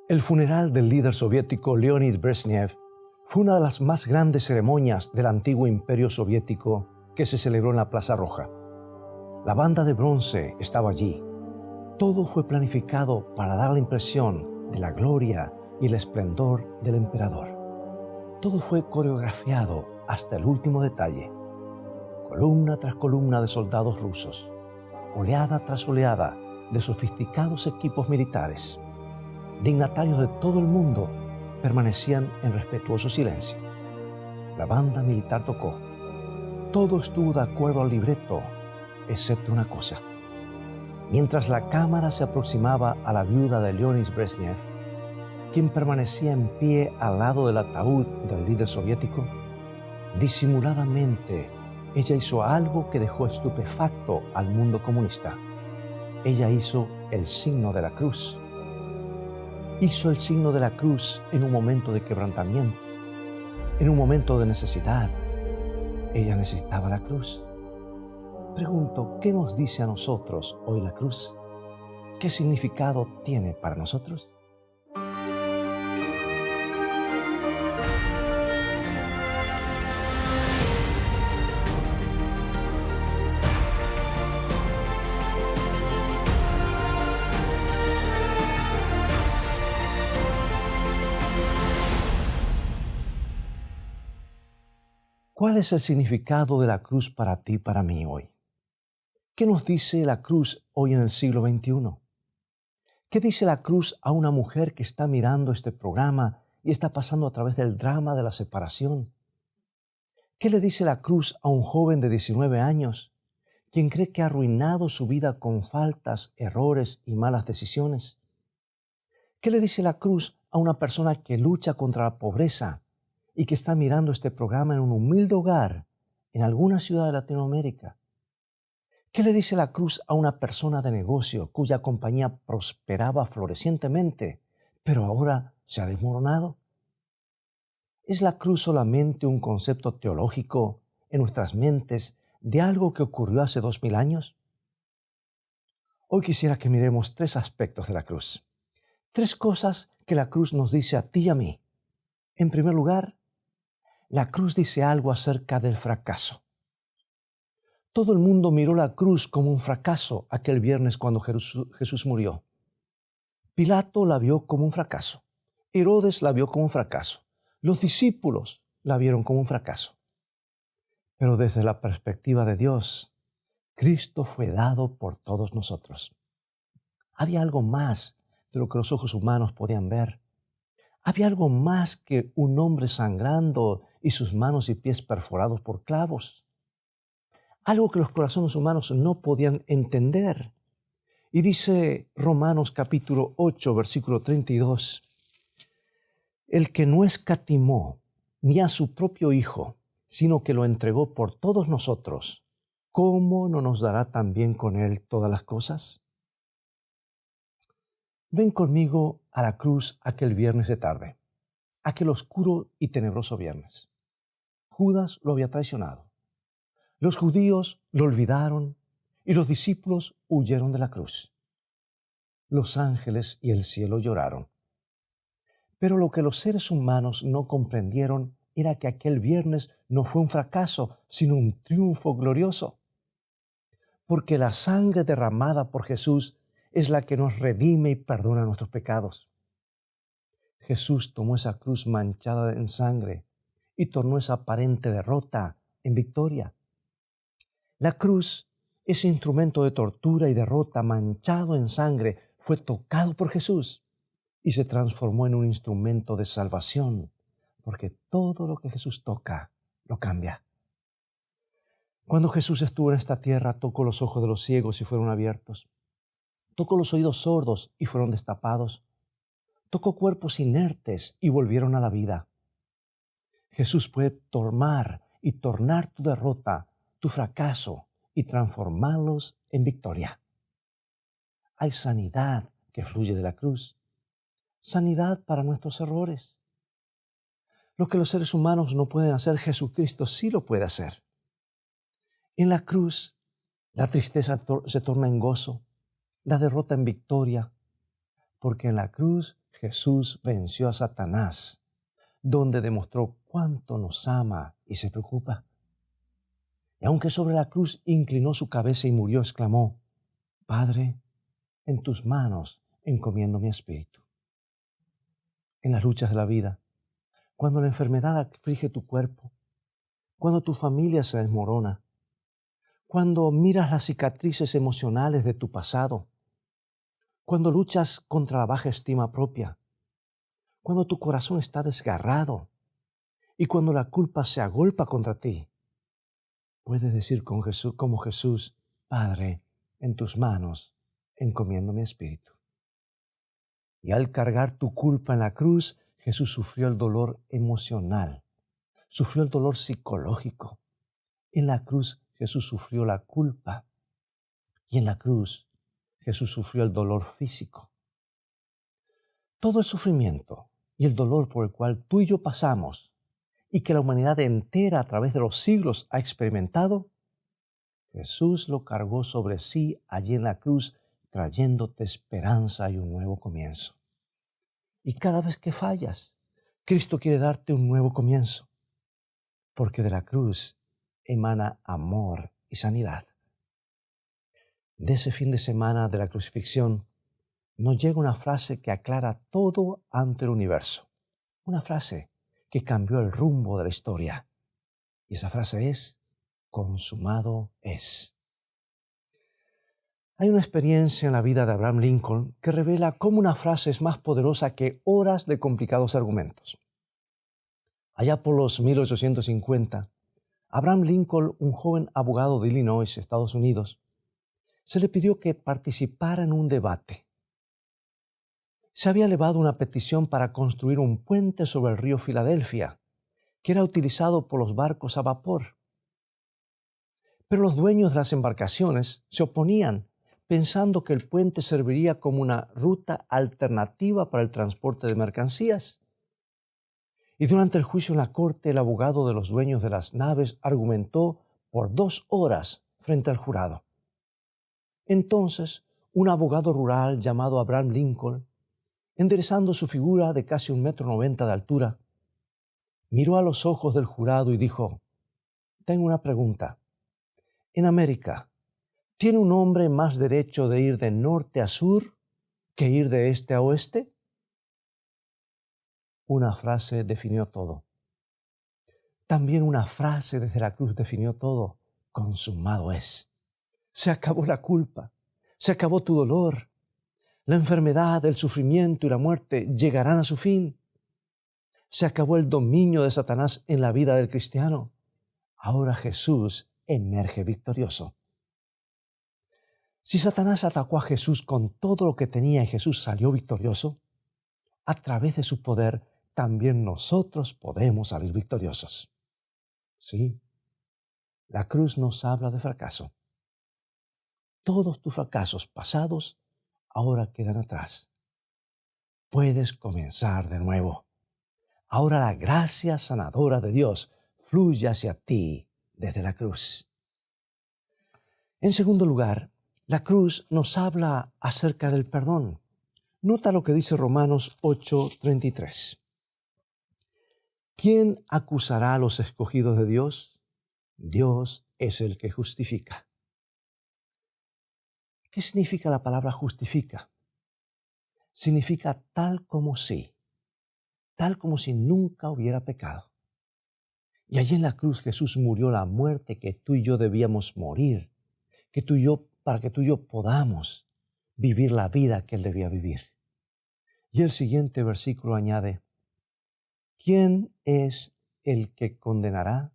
El funeral del líder soviético Leonid Brezhnev fue una de las más grandes ceremonias del antiguo imperio soviético que se celebró en la Plaza Roja. La banda de bronce estaba allí. Todo fue planificado para dar la impresión de la gloria y el esplendor del emperador. Todo fue coreografiado hasta el último detalle. Columna tras columna de soldados rusos, oleada tras oleada de sofisticados equipos militares. Dignatarios de todo el mundo permanecían en respetuoso silencio. La banda militar tocó. Todo estuvo de acuerdo al libreto, excepto una cosa. Mientras la cámara se aproximaba a la viuda de Leonid Brezhnev, quien permanecía en pie al lado del ataúd del líder soviético, disimuladamente ella hizo algo que dejó estupefacto al mundo comunista. Ella hizo el signo de la cruz. Hizo el signo de la cruz en un momento de quebrantamiento, en un momento de necesidad. Ella necesitaba la cruz. Pregunto, ¿qué nos dice a nosotros hoy la cruz? ¿Qué significado tiene para nosotros? ¿Cuál es el significado de la cruz para ti y para mí hoy? ¿Qué nos dice la cruz hoy en el siglo XXI? ¿Qué dice la cruz a una mujer que está mirando este programa y está pasando a través del drama de la separación? ¿Qué le dice la cruz a un joven de 19 años, quien cree que ha arruinado su vida con faltas, errores y malas decisiones? ¿Qué le dice la cruz a una persona que lucha contra la pobreza y que está mirando este programa en un humilde hogar en alguna ciudad de Latinoamérica? ¿Qué le dice la cruz a una persona de negocio cuya compañía prosperaba florecientemente, pero ahora se ha desmoronado? ¿Es la cruz solamente un concepto teológico en nuestras mentes de algo que ocurrió hace 2000 años? Hoy quisiera que miremos 3 aspectos de la cruz. 3 cosas que la cruz nos dice a ti y a mí. En primer lugar, la cruz dice algo acerca del fracaso. Todo el mundo miró la cruz como un fracaso aquel viernes cuando Jesús murió. Pilato la vio como un fracaso. Herodes la vio como un fracaso. Los discípulos la vieron como un fracaso. Pero desde la perspectiva de Dios, Cristo fue dado por todos nosotros. Había algo más de lo que los ojos humanos podían ver. Había algo más que un hombre sangrando y sus manos y pies perforados por clavos. Algo que los corazones humanos no podían entender. Y dice Romanos capítulo 8, versículo 32, el que no escatimó ni a su propio Hijo, sino que lo entregó por todos nosotros, ¿cómo no nos dará también con Él todas las cosas? Ven conmigo a la cruz aquel viernes de tarde, aquel oscuro y tenebroso viernes. Judas lo había traicionado. Los judíos lo olvidaron y los discípulos huyeron de la cruz. Los ángeles y el cielo lloraron. Pero lo que los seres humanos no comprendieron era que aquel viernes no fue un fracaso, sino un triunfo glorioso. Porque la sangre derramada por Jesús es la que nos redime y perdona nuestros pecados. Jesús tomó esa cruz manchada en sangre y tornó esa aparente derrota en victoria. La cruz, ese instrumento de tortura y derrota manchado en sangre, fue tocado por Jesús y se transformó en un instrumento de salvación, porque todo lo que Jesús toca, lo cambia. Cuando Jesús estuvo en esta tierra, tocó los ojos de los ciegos y fueron abiertos. Tocó los oídos sordos y fueron destapados. Tocó cuerpos inertes y volvieron a la vida. Jesús puede tomar y tornar tu derrota, tu fracaso y transformarlos en victoria. Hay sanidad que fluye de la cruz. Sanidad para nuestros errores. Lo que los seres humanos no pueden hacer, Jesucristo sí lo puede hacer. En la cruz, la tristeza se torna en gozo, la derrota en victoria, porque en la cruz Jesús venció a Satanás, donde demostró cuánto nos ama y se preocupa. Y aunque sobre la cruz inclinó su cabeza y murió, exclamó: Padre, en tus manos encomiendo mi espíritu. En las luchas de la vida, cuando la enfermedad aflige tu cuerpo, cuando tu familia se desmorona, cuando miras las cicatrices emocionales de tu pasado, cuando luchas contra la baja estima propia, cuando tu corazón está desgarrado y cuando la culpa se agolpa contra ti, puedes decir con Jesús, como Jesús: Padre, en tus manos encomiendo mi espíritu. Y al cargar tu culpa en la cruz, Jesús sufrió el dolor emocional, sufrió el dolor psicológico. En la cruz Jesús sufrió la culpa y en la cruz Jesús sufrió el dolor físico. Todo el sufrimiento y el dolor por el cual tú y yo pasamos y que la humanidad entera a través de los siglos ha experimentado, Jesús lo cargó sobre sí allí en la cruz, trayéndote esperanza y un nuevo comienzo. Y cada vez que fallas, Cristo quiere darte un nuevo comienzo, porque de la cruz emana amor y sanidad. De ese fin de semana de la crucifixión, nos llega una frase que aclara todo ante el universo. Una frase que cambió el rumbo de la historia. Y esa frase es: consumado es. Hay una experiencia en la vida de Abraham Lincoln que revela cómo una frase es más poderosa que horas de complicados argumentos. Allá por los 1850, Abraham Lincoln, un joven abogado de Illinois, Estados Unidos, se le pidió que participara en un debate. Se había elevado una petición para construir un puente sobre el río Filadelfia, que era utilizado por los barcos a vapor. Pero los dueños de las embarcaciones se oponían, pensando que el puente serviría como una ruta alternativa para el transporte de mercancías. Y durante el juicio en la corte, el abogado de los dueños de las naves argumentó por 2 horas frente al jurado. Entonces, un abogado rural llamado Abraham Lincoln, enderezando su figura de casi 1,90 m de altura, miró a los ojos del jurado y dijo: Tengo una pregunta. En América, ¿tiene un hombre más derecho de ir de norte a sur que ir de este a oeste? Una frase definió todo. También una frase desde la cruz definió todo: consumado es. Se acabó la culpa, se acabó tu dolor. La enfermedad, el sufrimiento y la muerte llegarán a su fin. Se acabó el dominio de Satanás en la vida del cristiano. Ahora Jesús emerge victorioso. Si Satanás atacó a Jesús con todo lo que tenía y Jesús salió victorioso, a través de su poder también nosotros podemos salir victoriosos. Sí, la cruz nos habla de fracaso. Todos tus fracasos pasados ahora quedan atrás. Puedes comenzar de nuevo. Ahora la gracia sanadora de Dios fluye hacia ti desde la cruz. En segundo lugar, la cruz nos habla acerca del perdón. Nota lo que dice Romanos 8:33. ¿Quién acusará a los escogidos de Dios? Dios es el que justifica. ¿Qué significa la palabra justifica? Significa tal como si nunca hubiera pecado. Y allí en la cruz Jesús murió la muerte que tú y yo debíamos morir, para que tú y yo podamos vivir la vida que Él debía vivir. Y el siguiente versículo añade: ¿quién es el que condenará?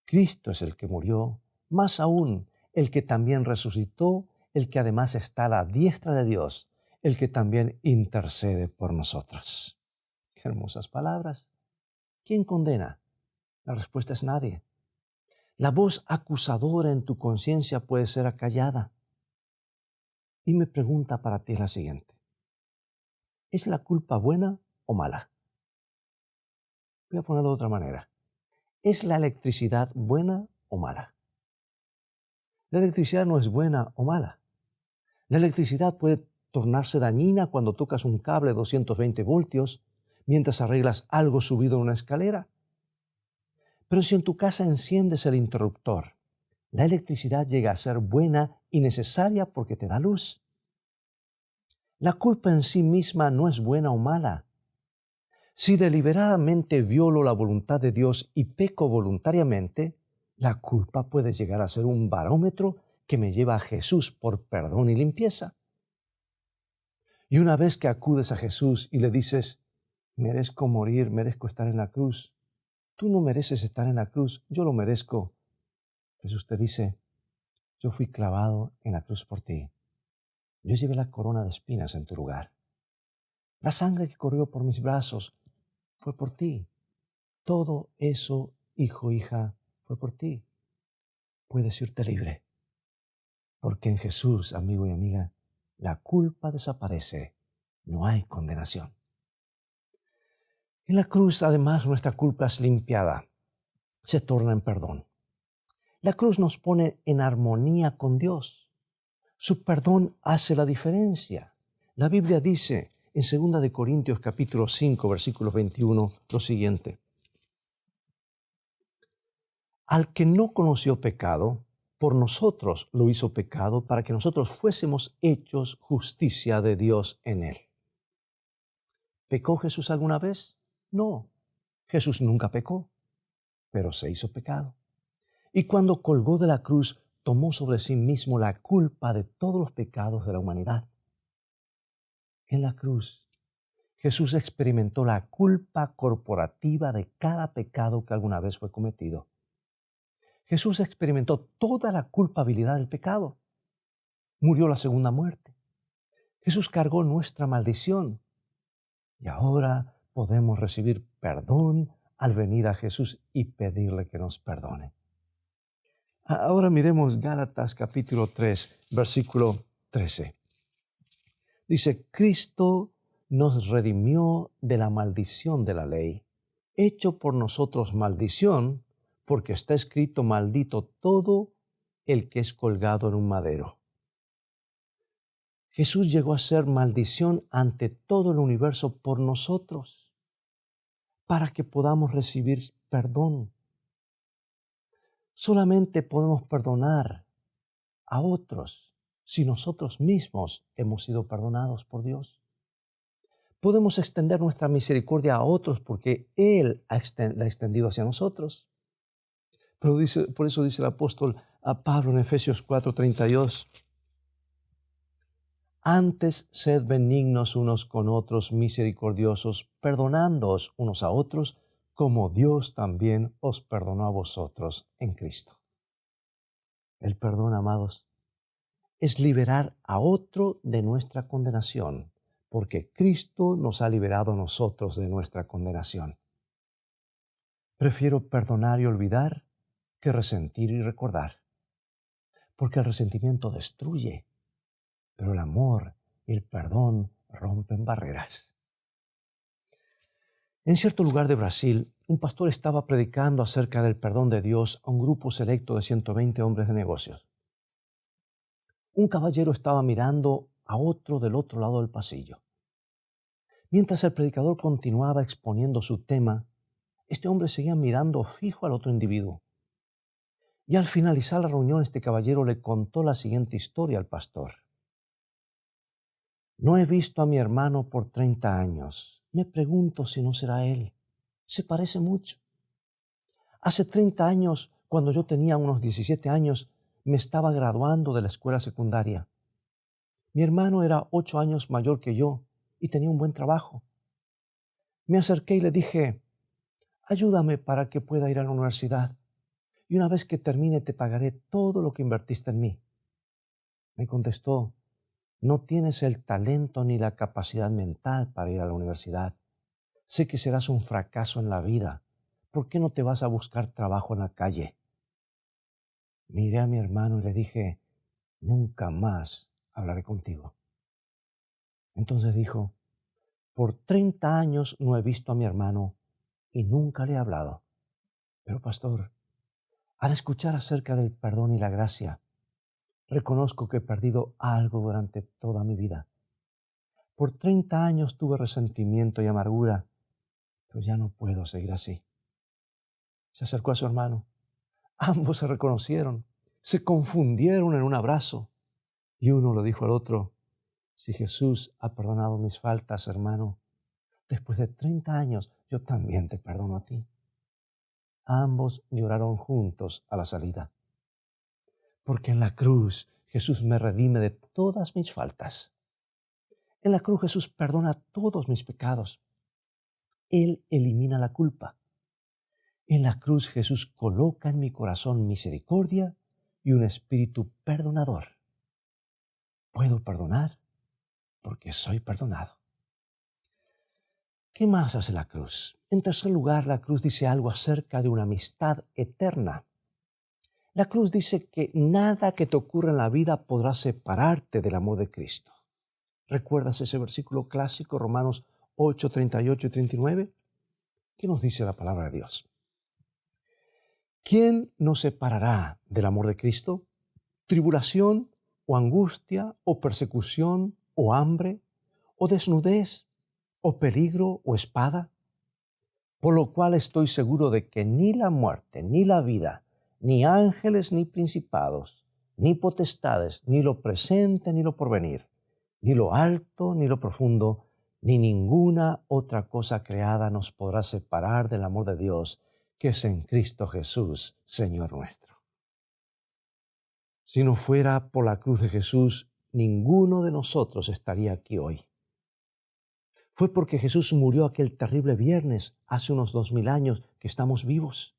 Cristo es el que murió, más aún el que también resucitó, el que además está a la diestra de Dios, el que también intercede por nosotros. Qué hermosas palabras. ¿Quién condena? La respuesta es nadie. La voz acusadora en tu conciencia puede ser acallada. Y mi pregunta para ti es la siguiente: ¿es la culpa buena o mala? Voy a ponerlo de otra manera. ¿Es la electricidad buena o mala? La electricidad no es buena o mala. La electricidad puede tornarse dañina cuando tocas un cable de 220 voltios mientras arreglas algo subido en una escalera. Pero si en tu casa enciendes el interruptor, la electricidad llega a ser buena y necesaria porque te da luz. La culpa en sí misma no es buena o mala. Si deliberadamente violo la voluntad de Dios y peco voluntariamente, la culpa puede llegar a ser un barómetro que me lleva a Jesús por perdón y limpieza. Y una vez que acudes a Jesús y le dices, merezco morir, merezco estar en la cruz, tú no mereces estar en la cruz, yo lo merezco. Jesús te dice, yo fui clavado en la cruz por ti. Yo llevé la corona de espinas en tu lugar. La sangre que corrió por mis brazos fue por ti. Todo eso, hijo, hija, fue por ti. Puedes irte libre. Porque en Jesús, amigo y amiga, la culpa desaparece. No hay condenación. En la cruz, además, nuestra culpa es limpiada. Se torna en perdón. La cruz nos pone en armonía con Dios. Su perdón hace la diferencia. La Biblia dice en 2 Corintios capítulo 5, versículo 21, lo siguiente. Al que no conoció pecado, por nosotros lo hizo pecado para que nosotros fuésemos hechos justicia de Dios en él. ¿Pecó Jesús alguna vez? No. Jesús nunca pecó, pero se hizo pecado. Y cuando colgó de la cruz, tomó sobre sí mismo la culpa de todos los pecados de la humanidad. En la cruz, Jesús experimentó la culpa corporativa de cada pecado que alguna vez fue cometido. Jesús experimentó toda la culpabilidad del pecado. Murió la segunda muerte. Jesús cargó nuestra maldición. Y ahora podemos recibir perdón al venir a Jesús y pedirle que nos perdone. Ahora miremos Gálatas capítulo 3, versículo 13. Dice, Cristo nos redimió de la maldición de la ley, hecho por nosotros maldición, porque está escrito, maldito todo el que es colgado en un madero. Jesús llegó a ser maldición ante todo el universo por nosotros, para que podamos recibir perdón. Solamente podemos perdonar a otros si nosotros mismos hemos sido perdonados por Dios. Podemos extender nuestra misericordia a otros porque Él la ha extendido hacia nosotros. Pero por eso dice el apóstol a Pablo en Efesios 4:32, antes sed benignos unos con otros, misericordiosos, perdonándoos unos a otros, como Dios también os perdonó a vosotros en Cristo. El perdón, amados, es liberar a otro de nuestra condenación, porque Cristo nos ha liberado a nosotros de nuestra condenación. Prefiero perdonar y olvidar que resentir y recordar, porque el resentimiento destruye, pero el amor y el perdón rompen barreras. En cierto lugar de Brasil, un pastor estaba predicando acerca del perdón de Dios a un grupo selecto de 120 hombres de negocios. Un caballero estaba mirando a otro del otro lado del pasillo. Mientras el predicador continuaba exponiendo su tema, este hombre seguía mirando fijo al otro individuo. Y al finalizar la reunión, este caballero le contó la siguiente historia al pastor. No he visto a mi hermano por 30 años. Me pregunto si no será él. Se parece mucho. Hace 30 años, cuando yo tenía unos 17 años, me estaba graduando de la escuela secundaria. Mi hermano era 8 años mayor que yo y tenía un buen trabajo. Me acerqué y le dije, ayúdame para que pueda ir a la universidad. Y una vez que termine te pagaré todo lo que invertiste en mí. Me contestó, no tienes el talento ni la capacidad mental para ir a la universidad. Sé que serás un fracaso en la vida. ¿Por qué no te vas a buscar trabajo en la calle? Miré a mi hermano y le dije, nunca más hablaré contigo. Entonces dijo, por 30 años no he visto a mi hermano y nunca le he hablado. Pero pastor, al escuchar acerca del perdón y la gracia, reconozco que he perdido algo durante toda mi vida. Por 30 años tuve resentimiento y amargura, pero ya no puedo seguir así. Se acercó a su hermano. Ambos se reconocieron, se confundieron en un abrazo. Y uno le dijo al otro, si Jesús ha perdonado mis faltas, hermano, después de 30 años yo también te perdono a ti. Ambos lloraron juntos a la salida. Porque en la cruz Jesús me redime de todas mis faltas. En la cruz Jesús perdona todos mis pecados. Él elimina la culpa. En la cruz Jesús coloca en mi corazón misericordia y un espíritu perdonador. Puedo perdonar porque soy perdonado. ¿Qué más hace la cruz? En tercer lugar, la cruz dice algo acerca de una amistad eterna. La cruz dice que nada que te ocurra en la vida podrá separarte del amor de Cristo. ¿Recuerdas ese versículo clásico, Romanos 8, 38 y 39? ¿Qué nos dice la palabra de Dios? ¿Quién nos separará del amor de Cristo? ¿Tribulación o angustia o persecución o hambre o desnudez o peligro o espada? Por lo cual estoy seguro de que ni la muerte, ni la vida, ni ángeles, ni principados, ni potestades, ni lo presente, ni lo porvenir, ni lo alto, ni lo profundo, ni ninguna otra cosa creada nos podrá separar del amor de Dios, que es en Cristo Jesús, Señor nuestro. Si no fuera por la cruz de Jesús, ninguno de nosotros estaría aquí hoy. Fue porque Jesús murió aquel terrible viernes, hace unos 2000 años, que estamos vivos.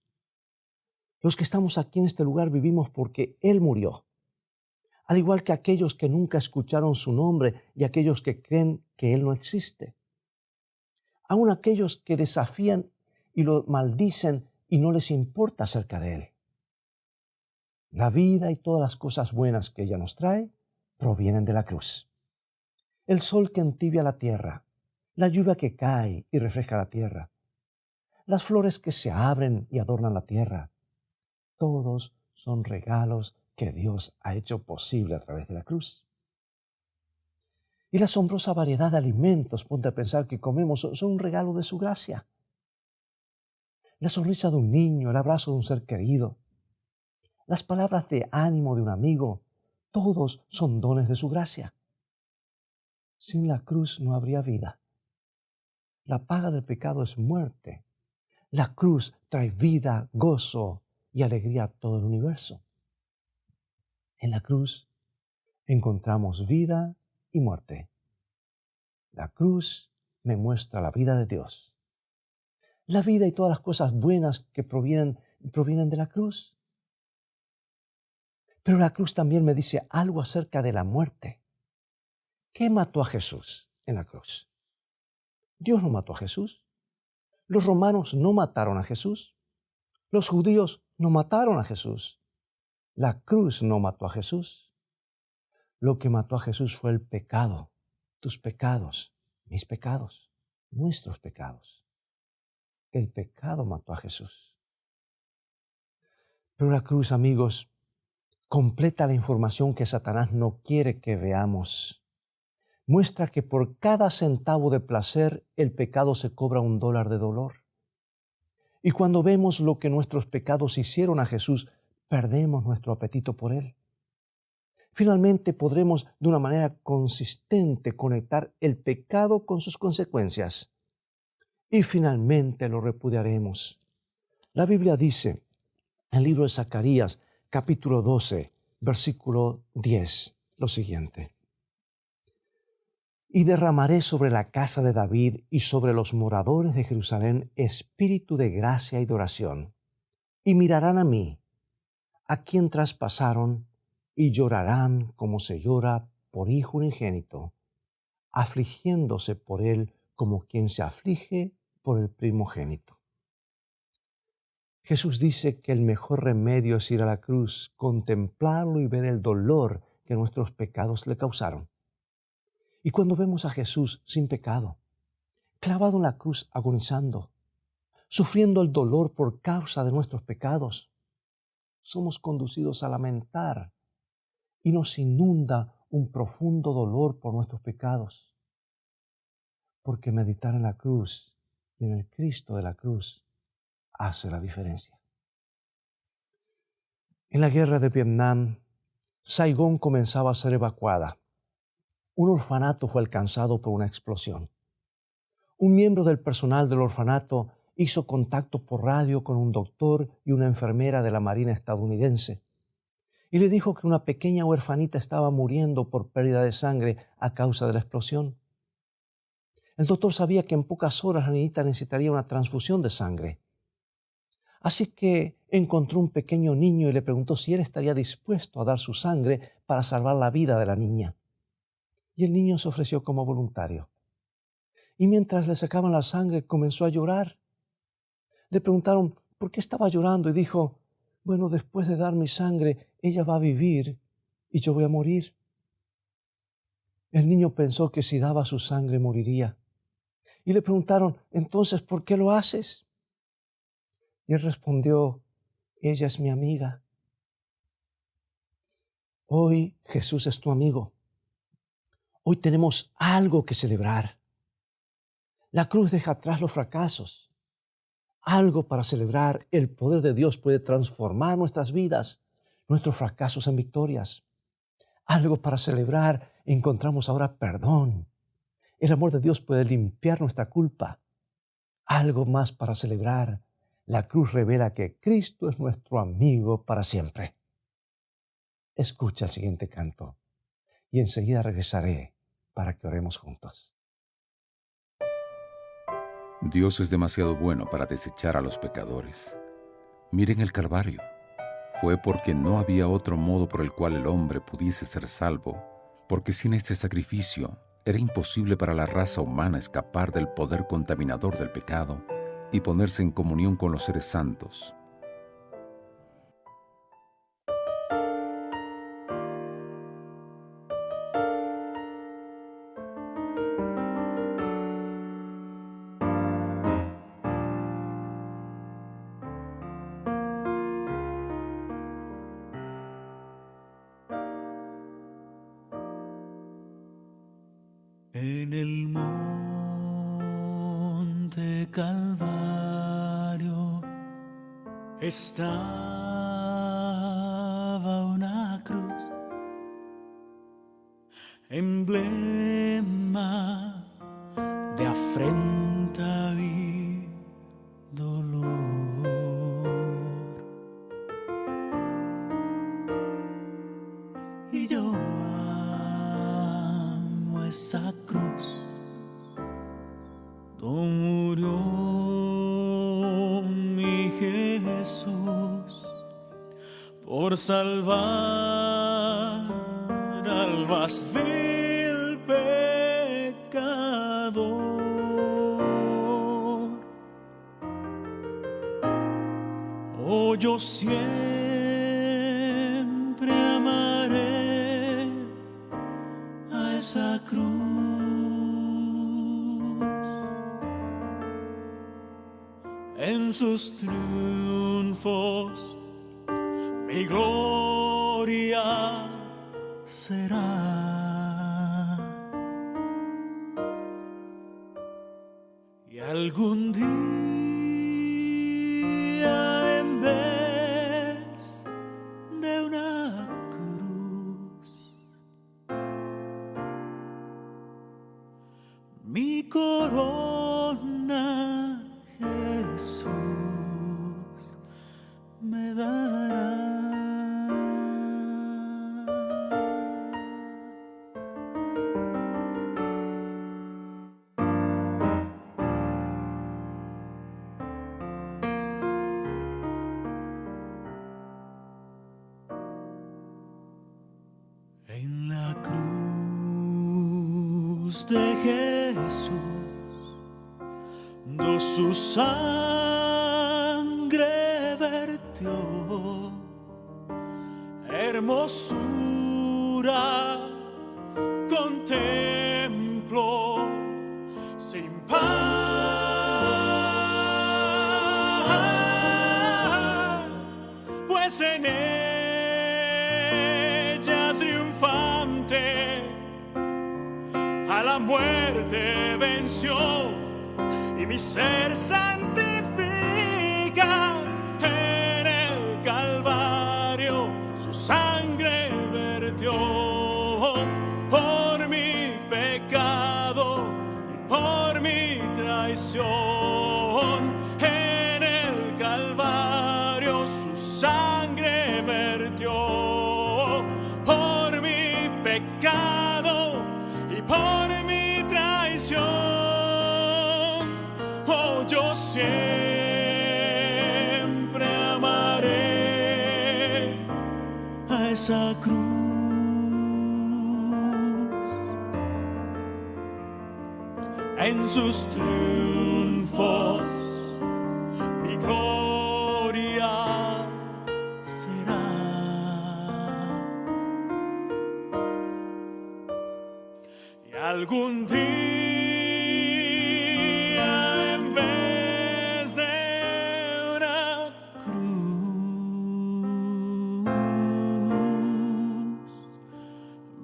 Los que estamos aquí en este lugar vivimos porque Él murió. Al igual que aquellos que nunca escucharon su nombre y aquellos que creen que Él no existe. Aún aquellos que desafían y lo maldicen y no les importa acerca de Él. La vida y todas las cosas buenas que ella nos trae provienen de la cruz. El sol que entibia la tierra, la lluvia que cae y refresca la tierra, las flores que se abren y adornan la tierra, todos son regalos que Dios ha hecho posible a través de la cruz. Y la asombrosa variedad de alimentos, ponte a pensar, que comemos son un regalo de su gracia. La sonrisa de un niño, el abrazo de un ser querido, las palabras de ánimo de un amigo, todos son dones de su gracia. Sin la cruz no habría vida. La paga del pecado es muerte. La cruz trae vida, gozo y alegría a todo el universo. En la cruz encontramos vida y muerte. La cruz me muestra la vida de Dios. La vida y todas las cosas buenas que provienen de la cruz. Pero la cruz también me dice algo acerca de la muerte. ¿Qué mató a Jesús en la cruz? Dios no mató a Jesús. Los romanos no mataron a Jesús. Los judíos no mataron a Jesús. La cruz no mató a Jesús. Lo que mató a Jesús fue el pecado, tus pecados, mis pecados, nuestros pecados. El pecado mató a Jesús. Pero la cruz, amigos, completa la información que Satanás no quiere que veamos. Muestra que por cada centavo de placer, el pecado se cobra $1 de dolor. Y cuando vemos lo que nuestros pecados hicieron a Jesús, perdemos nuestro apetito por Él. Finalmente podremos de una manera consistente conectar el pecado con sus consecuencias. Y finalmente lo repudiaremos. La Biblia dice en el libro de Zacarías, capítulo 12, versículo 10, lo siguiente. Y derramaré sobre la casa de David y sobre los moradores de Jerusalén espíritu de gracia y de oración. Y mirarán a mí, a quien traspasaron, y llorarán como se llora por hijo unigénito, afligiéndose por él como quien se aflige por el primogénito. Jesús dice que el mejor remedio es ir a la cruz, contemplarlo y ver el dolor que nuestros pecados le causaron. Y cuando vemos a Jesús sin pecado, clavado en la cruz agonizando, sufriendo el dolor por causa de nuestros pecados, somos conducidos a lamentar y nos inunda un profundo dolor por nuestros pecados. porque meditar en la cruz y en el Cristo de la cruz hace la diferencia. En la guerra de Vietnam, Saigón comenzaba a ser evacuada. Un orfanato fue alcanzado por una explosión. Un miembro del personal del orfanato hizo contacto por radio con un doctor y una enfermera de la Marina estadounidense y le dijo que una pequeña huerfanita estaba muriendo por pérdida de sangre a causa de la explosión. El doctor sabía que en pocas horas la niñita necesitaría una transfusión de sangre. Así que encontró un pequeño niño y le preguntó si él estaría dispuesto a dar su sangre para salvar la vida de la niña. Y el niño se ofreció como voluntario. Y mientras le sacaban la sangre, comenzó a llorar. Le preguntaron por qué estaba llorando y dijo, bueno, después de dar mi sangre, ella va a vivir y yo voy a morir. El niño pensó que si daba su sangre moriría. Y le preguntaron, entonces, ¿por qué lo haces? Y él respondió, ella es mi amiga. Hoy Jesús es tu amigo. Hoy tenemos algo que celebrar. La cruz deja atrás los fracasos. Algo para celebrar. El poder de Dios puede transformar nuestras vidas, nuestros fracasos en victorias. Algo para celebrar. Encontramos ahora perdón. El amor de Dios puede limpiar nuestra culpa. Algo más para celebrar. La cruz revela que Cristo es nuestro amigo para siempre. Escucha el siguiente canto y enseguida regresaré para que oremos juntos. Dios es demasiado bueno para desechar a los pecadores. Miren el Calvario. Fue porque no había otro modo por el cual el hombre pudiese ser salvo, porque sin este sacrificio era imposible para la raza humana escapar del poder contaminador del pecado y ponerse en comunión con los seres santos. En el monte Calvario estaba una cruz, emblema de afrenta y dolor. Y yo amo esa cruz donde murió mi Jesús por salvar al más vil pecador. Oh, yo siempre amaré a esa cruz. En sus triunfos mi gloria será. Y algún día en vez de una cruz, mi corona Jesús me dará. En la cruz de Jesús su sangre vertió, hermosura contemplo sin par, pues en ella triunfante a la la muerte venció y mi ser santifica. En el Calvario su sangre vertió por mi pecado y por mi traición. En el Calvario su sangre vertió por mi pecado y por mi traición. Oh, yo siempre amaré a esa cruz. En sus triunfos mi gloria será. Y algún día, en vez de una cruz,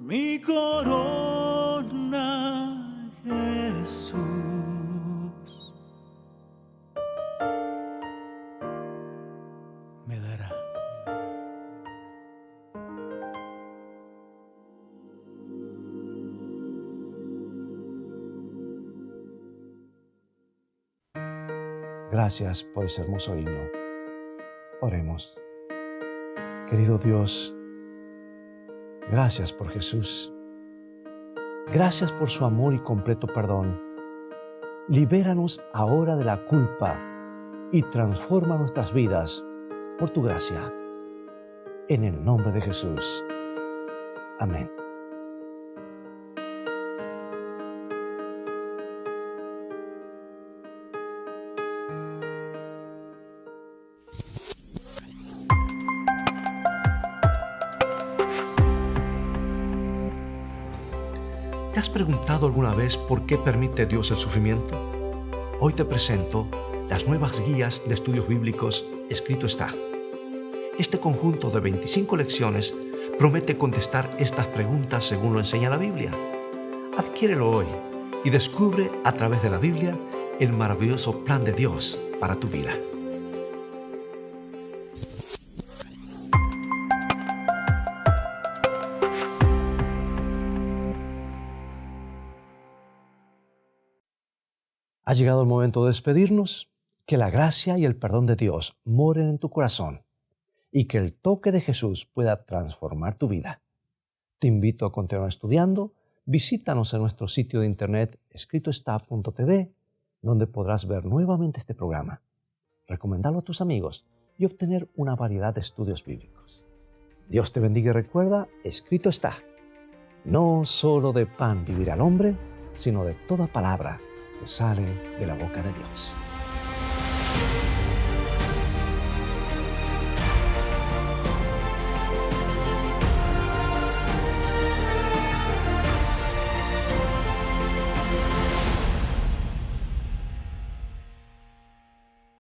mi corona Jesús me dará. Gracias por ese hermoso himno. Oremos. Querido Dios, gracias por Jesús. Gracias por su amor y completo perdón. Libéranos ahora de la culpa y transforma nuestras vidas por tu gracia. En el nombre de Jesús. Amén. ¿Te has preguntado alguna vez por qué permite Dios el sufrimiento? Hoy te presento las nuevas guías de estudios bíblicos Escrito está. Este conjunto de 25 lecciones promete contestar estas preguntas según lo enseña la Biblia. Adquiérelo hoy y descubre a través de la Biblia el maravilloso plan de Dios para tu vida. Ha llegado el momento de despedirnos. Que la gracia y el perdón de Dios moren en tu corazón y que el toque de Jesús pueda transformar tu vida. Te invito a continuar estudiando. Visítanos en nuestro sitio de internet escritoestá.tv, donde podrás ver nuevamente este programa, recomendarlo a tus amigos y obtener una variedad de estudios bíblicos. Dios te bendiga y recuerda, escrito está. No solo de pan vivirá el hombre, sino de toda palabra que sale de la boca de Dios.